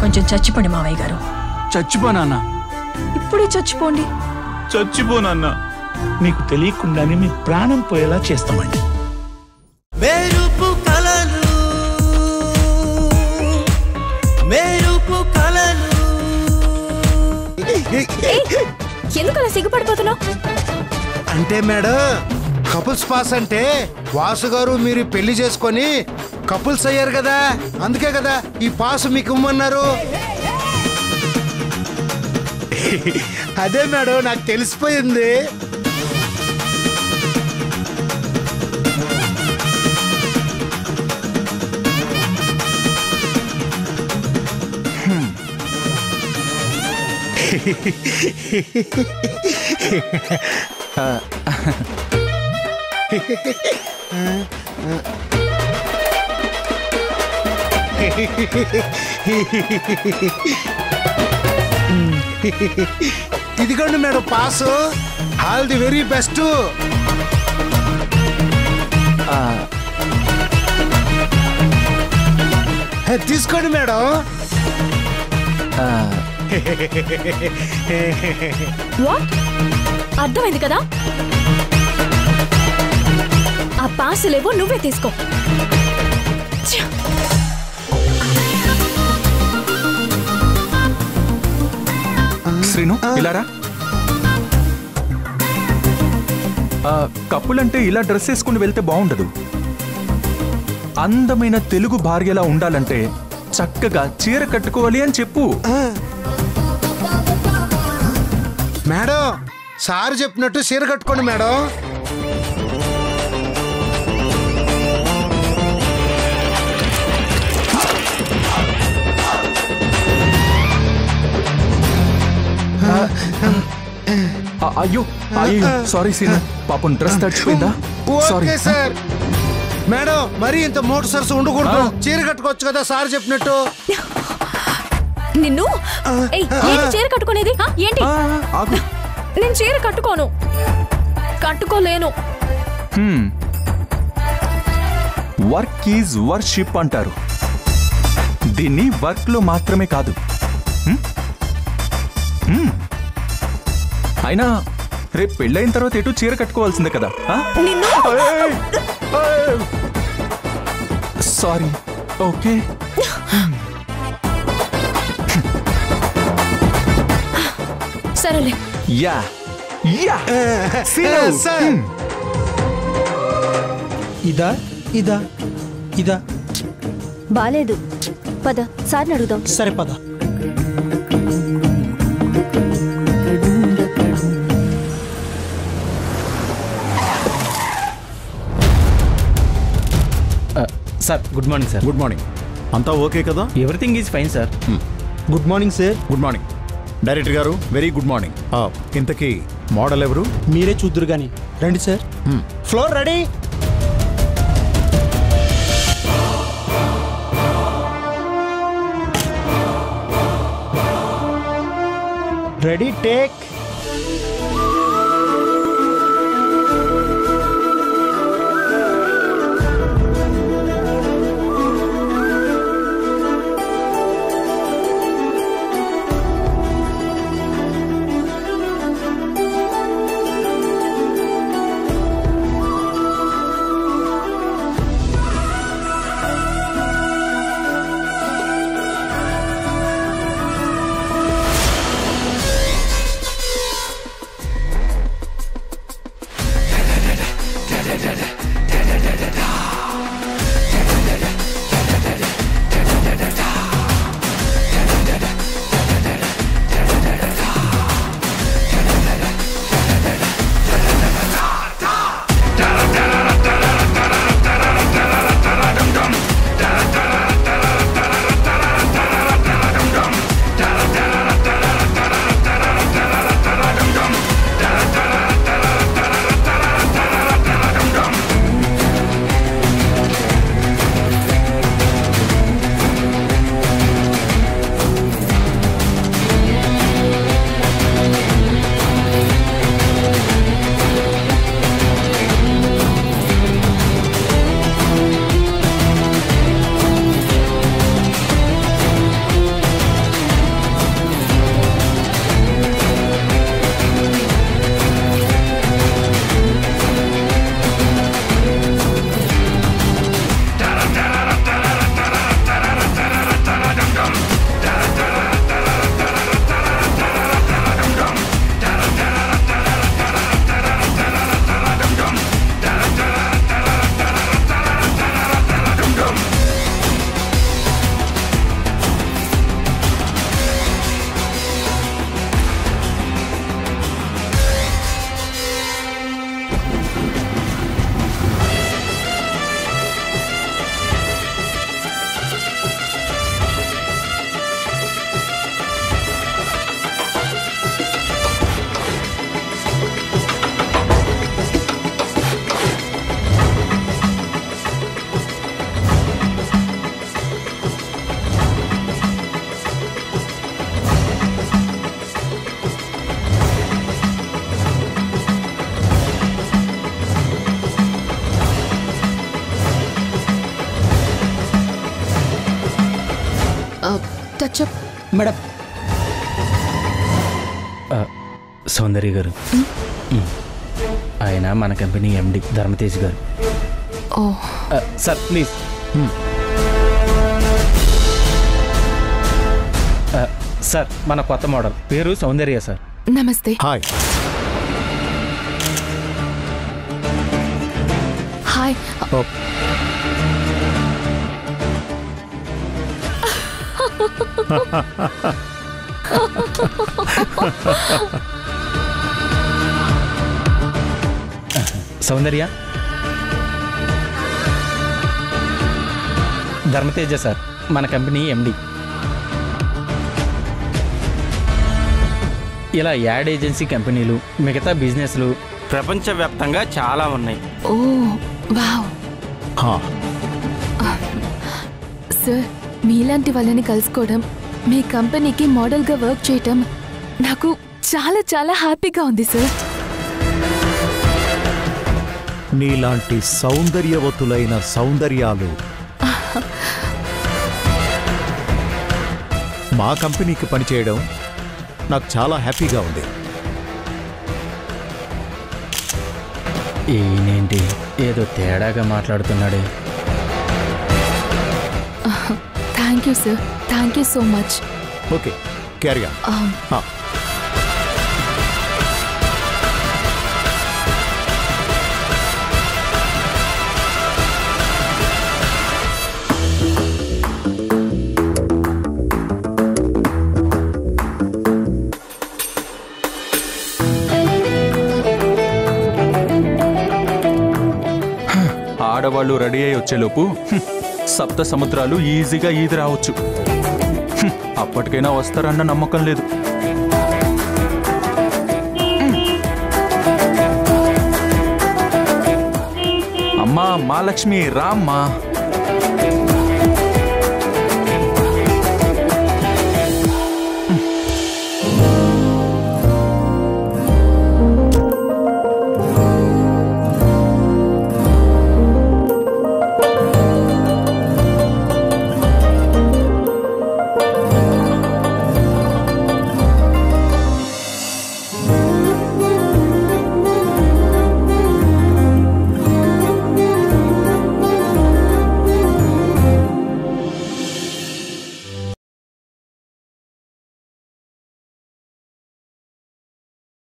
కొంచెం చచ్చిపోండి మావయ్య గారు. చచ్చిపోనా? ఇప్పుడే చచ్చిపోండి. చచ్చిపోనన్నా. మీకు తెలియకుండానే మీ ప్రాణం పోయేలా చేస్తామండి. మెరుపు కలలు ఎందుకలా సిగ్గుపడిపోతున్నావు? అంటే మేడం, కపుల్స్ పాస్ అంటే వాసు గారు మీరు పెళ్లి చేసుకొని కపుల్స్ అయ్యారు కదా, అందుకే కదా ఈ పాస్ మీకు ఇమ్మన్నారు. అదే మేడం, నాకు తెలిసిపోయింది. ఇదిగోండి madam pass. All the very best. తీసుకోండి మేడం. వాట్? అర్థమైంది కదా? ఆ పాసులేవో నువ్వే తీసుకో. శ్రీను, ఇలారా. కప్పులంటే ఇలా డ్రెస్ వేసుకుని వెళ్తే బాగుండదు. అందమైన తెలుగు భార్యలా ఉండాలంటే చక్కగా చీర కట్టుకోవాలి అని చెప్పు. మేడం, సార్ చెప్పినట్టు చీర కట్టుకోండి మేడం. అయ్యో అయ్యో, సారీ శ్రీను, పాపం డ్రెస్ తడిచిపోయిందా? Sorry sir. మేడం, మరి ఇంత మోటార్ సరస్సు ఉండకూడదు. చీర కట్టుకోవచ్చు కదా సార్ చెప్పినట్టు. నిన్ను చీర కట్టుకునేది ఏంటి? నేను చీర కట్టుకోను, కట్టుకోలేను. వర్క్ ఈజ్ వర్షిప్ అంటారు. దీన్ని వర్క్ లో మాత్రమే కాదు. అయినా రేపు పెళ్ళైన తర్వాత ఎటు చీర కట్టుకోవాల్సిందే కదా. సారీ. ఓకే. సరేలే. Yeah yeah. ఇదా ఇదా ఇదా బాలేదు. పద సార్ని అడుగుదాం. సరే పద. Sir, good morning sir. Good morning. అంతా ఓకే కదా? Everything is fine sir. Good morning sir. Good morning director గారు. Very good morning. ఇంతకీ మోడల్ ఎవరు? మీరే చూద్దరు కానీ రండి sir. Floor ready. Ready take. Touch up. Madam Soundarya garu, ఆయన మన కంపెనీ ఎండి ధర్మతేజ్ గారు. ఓ సార్ ప్లీజ్. సార్ మన కొత్త మోడల్ పేరు సౌందర్య సార్. నమస్తే. హాయ్. హాయ్. సౌందర్య, ధర్మతేజ సార్ మన కంపెనీ ఎండి. ఇలా యాడ్ ఏజెన్సీ కంపెనీలు, మిగతా బిజినెస్లు ప్రపంచవ్యాప్తంగా చాలా ఉన్నాయి. ఓ వావ్. సార్, మీలాంటి వాళ్ళని కలుసుకోవడం, మీ కంపెనీకి మోడల్గా వర్క్ చేయటం నాకు చాలా చాలా హ్యాపీగా ఉంది సార్. నీలాంటి సౌందర్యవతులైన సౌందర్యాలు మా కంపెనీకి పనిచేయడం నాకు చాలా హ్యాపీగా ఉంది. ఈయనేంటి ఏదో తేడాగా మాట్లాడుతున్నాడే. Thank you sir, thank you so much. Okay, carry on. ఆడవాళ్ళు రెడీ అయి వచ్చేలోపు సప్త సముద్రాలు ఈజీగా ఈది రావచ్చు. అప్పటికైనా వస్తారన్న నమ్మకం లేదు. అమ్మా మహాలక్ష్మి రామ్మా.